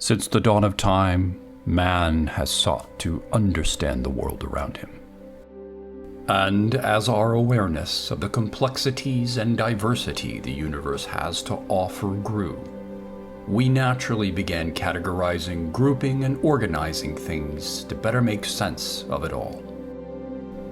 Since the dawn of time, man has sought to understand the world around him. And as our awareness of the complexities and diversity the universe has to offer grew, we naturally began categorizing, grouping, and organizing things to better make sense of it all.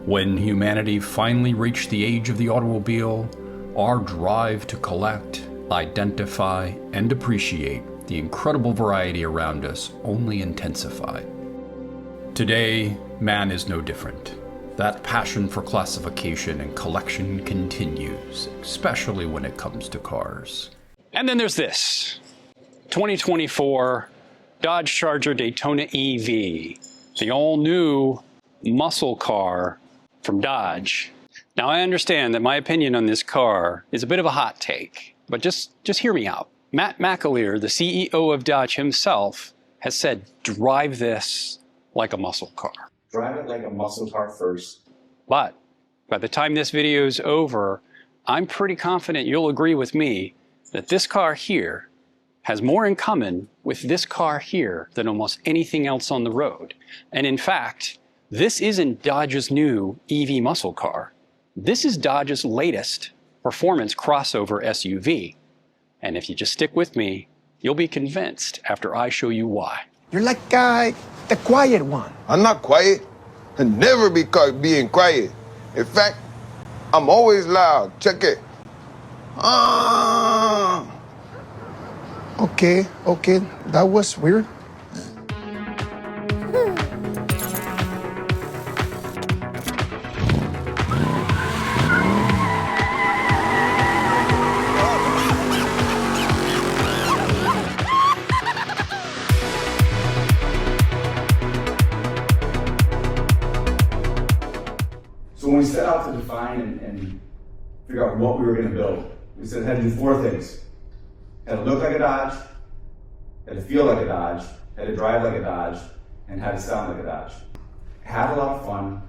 When humanity finally reached the age of the automobile, our drive to collect, identify, and appreciate the incredible variety around us only intensified. Today, man is no different. That passion for classification and collection continues, especially when it comes to cars. And then there's this 2024 Dodge Charger Daytona EV, the all-new muscle car from Dodge. Now, I understand that my opinion on this car is a bit of a hot take, but just hear me out. Matt Mach-e, the CEO of Dodge himself, has said, drive this like a muscle car. Drive it like a muscle car first. But by the time this video is over, I'm pretty confident you'll agree with me that this car here has more in common with this car here than almost anything else on the road. And in fact, this isn't Dodge's new EV muscle car. This is Dodge's latest performance crossover SUV. And if you just stick with me, you'll be convinced after I show you why. You're like the quiet one. I'm not quiet. I'll never be caught being quiet. In fact, I'm always loud. Check it. Okay, that was weird. So when we set out to define and figure out what we were going to build, we said it had to do four things. It had to look like a Dodge, it had to feel like a Dodge, it had to drive like a Dodge, and had to sound like a Dodge. Have a lot of fun,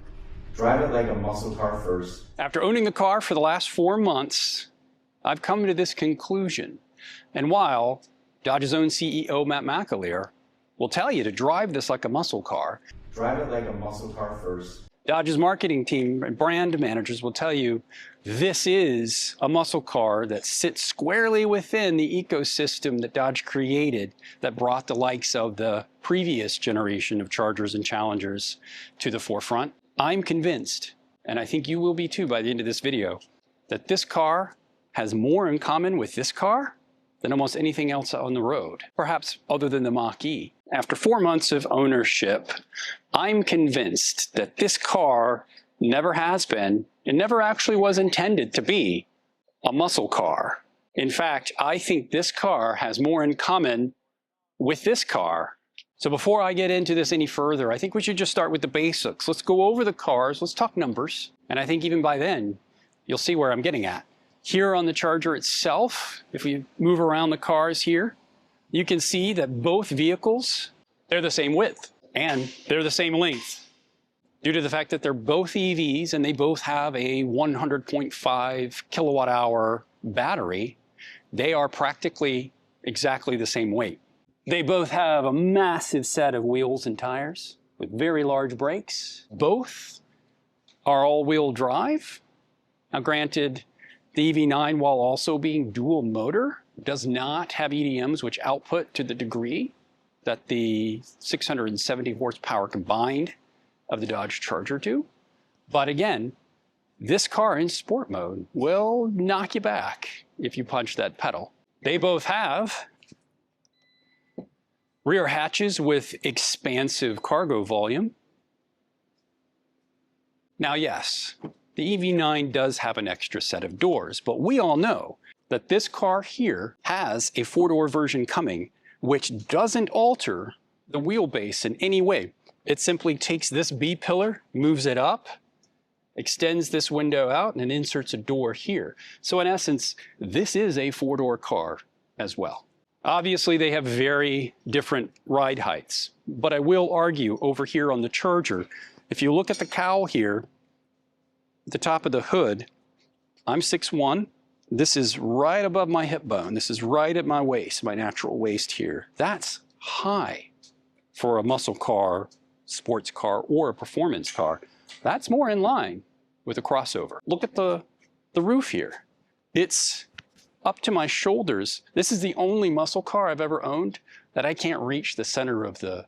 drive it like a muscle car first. After owning the car for the last 4 months, I've come to this conclusion. And while Dodge's own CEO, Matt Mach-e, will tell you to drive this like a muscle car, Drive it like a muscle car first. Dodge's marketing team and brand managers will tell you this is a muscle car that sits squarely within the ecosystem that Dodge created that brought the likes of the previous generation of Chargers and Challengers to the forefront. I'm convinced, and I think you will be too by the end of this video, that this car has more in common with this car than almost anything else on the road, perhaps other than the Mach-e. After 4 months of ownership, I'm convinced that this car never has been and never actually was intended to be a muscle car. In fact, I think this car has more in common with this car. So before I get into this any further, I think we should just start with the basics. Let's go over the cars, let's talk numbers, and I think even by then, you'll see where I'm getting at. Here on the Charger itself, if we move around the cars here, you can see that both vehicles, they're the same width and they're the same length. Due to the fact that they're both EVs and they both have a 100.5 kilowatt hour battery, they are practically exactly the same weight. They both have a massive set of wheels and tires with very large brakes. Both are all-wheel drive. Now granted, the EV9, while also being dual motor, does not have EDMs which output to the degree that the 670 horsepower combined of the Dodge Charger do. But again, this car in sport mode will knock you back if you punch that pedal. They both have rear hatches with expansive cargo volume. Now, yes, the EV9 does have an extra set of doors, but we all know that this car here has a 4-door version coming, which doesn't alter the wheelbase in any way. It simply takes this B-pillar, moves it up, extends this window out, and inserts a door here. So in essence, this is a 4-door car as well. Obviously, they have very different ride heights, but I will argue over here on the Charger, if you look at the cowl here, at the top of the hood, I'm 6'1". This is right above my hip bone. This is right at my waist, my natural waist here. That's high for a muscle car, sports car, or a performance car. That's more in line with a crossover. Look at the roof here. It's up to my shoulders. This is the only muscle car I've ever owned that I can't reach the center of the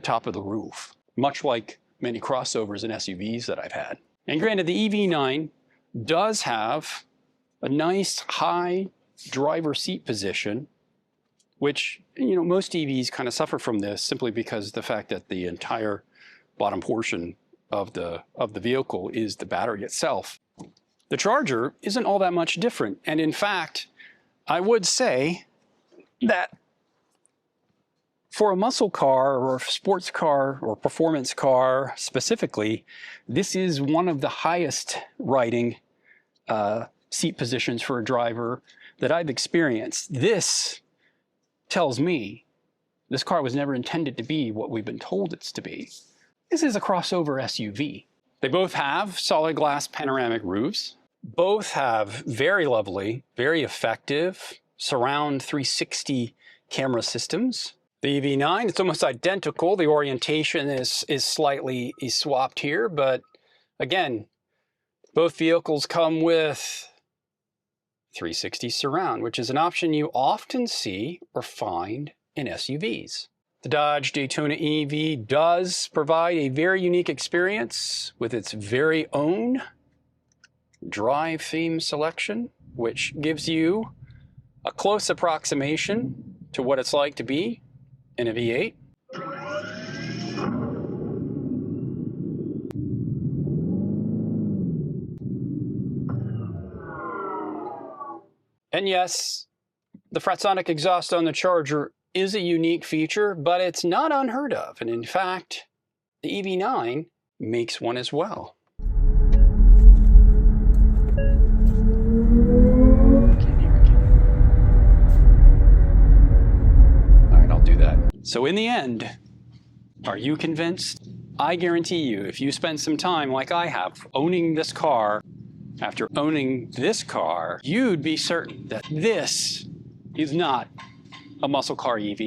top of the roof, much like many crossovers and SUVs that I've had. And granted, the EV9 does have a nice high driver seat position, which, you know, most EVs kind of suffer from this simply because of the fact that the entire bottom portion of the vehicle is the battery itself. The Charger isn't all that much different. And in fact, I would say that for a muscle car or a sports car or performance car specifically, this is one of the highest riding seat positions for a driver that I've experienced. This tells me this car was never intended to be what we've been told it's to be. This is a crossover SUV. They both have solid glass panoramic roofs. Both have very lovely, very effective surround 360 camera systems. The EV9, it's almost identical. The orientation is slightly swapped here, but again, both vehicles come with 360 surround, which is an option you often see or find in SUVs. The Dodge Daytona EV does provide a very unique experience with its very own drive theme selection, which gives you a close approximation to what it's like to be in a V8. And yes, the Fratsonic exhaust on the Charger is a unique feature, but it's not unheard of. And in fact, the EV9 makes one as well. All right, I'll do that. So in the end, are you convinced? I guarantee you, if you spend some time like I have owning this car, after owning this car, you'd be certain that this is not a muscle car EV.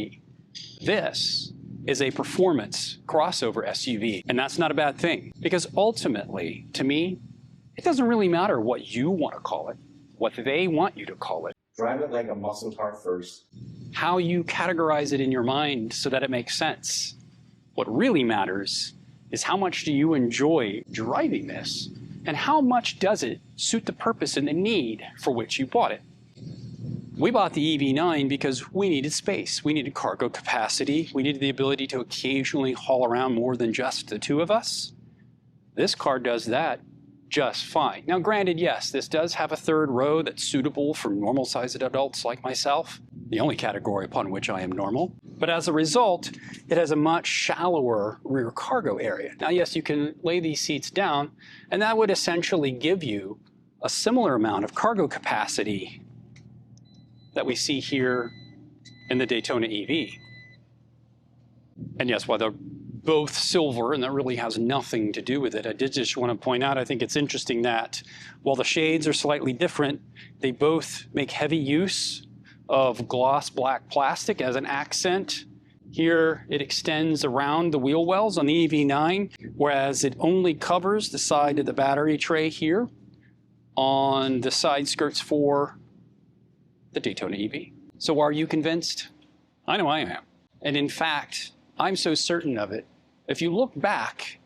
This is a performance crossover SUV, and that's not a bad thing, because ultimately, to me, it doesn't really matter what you want to call it, what they want you to call it. Drive it like a muscle car first. How you categorize it in your mind so that it makes sense. What really matters is how much do you enjoy driving this, and how much does it suit the purpose and the need for which you bought it. We bought the EV9 because we needed space. We needed cargo capacity. We needed the ability to occasionally haul around more than just the two of us. This car does that just fine. Now granted, yes, this does have a third row that's suitable for normal-sized adults like myself, the only category upon which I am normal. But as a result, it has a much shallower rear cargo area. Now yes, you can lay these seats down, and that would essentially give you a similar amount of cargo capacity that we see here in the Daytona EV. And yes, while they're both silver, and that really has nothing to do with it, I did just want to point out, I think it's interesting that while the shades are slightly different, they both make heavy use of gloss black plastic as an accent. Here it extends around the wheel wells on the EV9, whereas it only covers the side of the battery tray here on the side skirts for the Daytona EV. So are you convinced? I know I am. And in fact, I'm so certain of it. If you look back,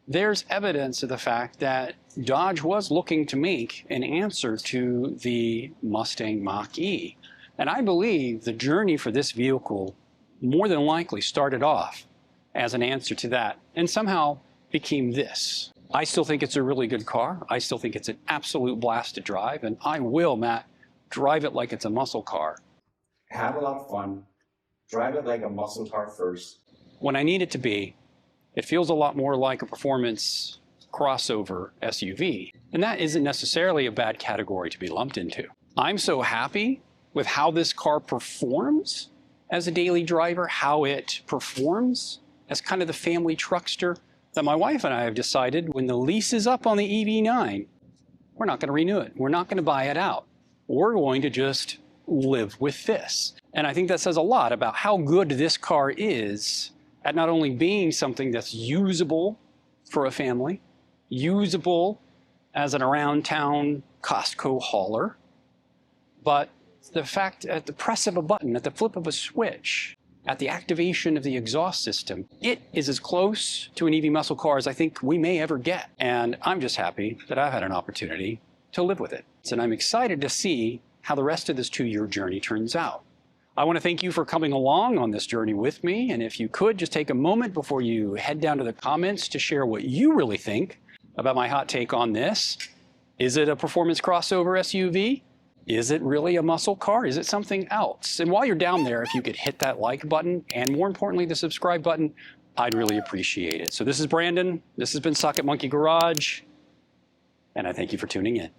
there's evidence of the fact that Dodge was looking to make an answer to the Mustang Mach-e. And I believe the journey for this vehicle more than likely started off as an answer to that and somehow became this. I still think it's a really good car. I still think it's an absolute blast to drive, and I will, Matt, drive it like it's a muscle car. Have a lot of fun. Drive it like a muscle car first. When I need it to be, it feels a lot more like a performance crossover SUV. And that isn't necessarily a bad category to be lumped into. I'm so happy with how this car performs as a daily driver, how it performs as kind of the family truckster, that my wife and I have decided when the lease is up on the EV9, we're not going to renew it. We're not going to buy it out. We're going to just live with this. And I think that says a lot about how good this car is at not only being something that's usable for a family, usable as an around town Costco hauler, but the fact at the press of a button, at the flip of a switch, at the activation of the exhaust system, it is as close to an EV muscle car as I think we may ever get. And I'm just happy that I've had an opportunity to live with it. And I'm excited to see how the rest of this 2-year journey turns out. I want to thank you for coming along on this journey with me. And if you could just take a moment before you head down to the comments to share what you really think about my hot take on this. Is it a performance crossover SUV? Is it really a muscle car? Is it something else? And while you're down there, if you could hit that like button and more importantly, the subscribe button, I'd really appreciate it. So this is Brandon. This has been Socket Monkey Garage. And I thank you for tuning in.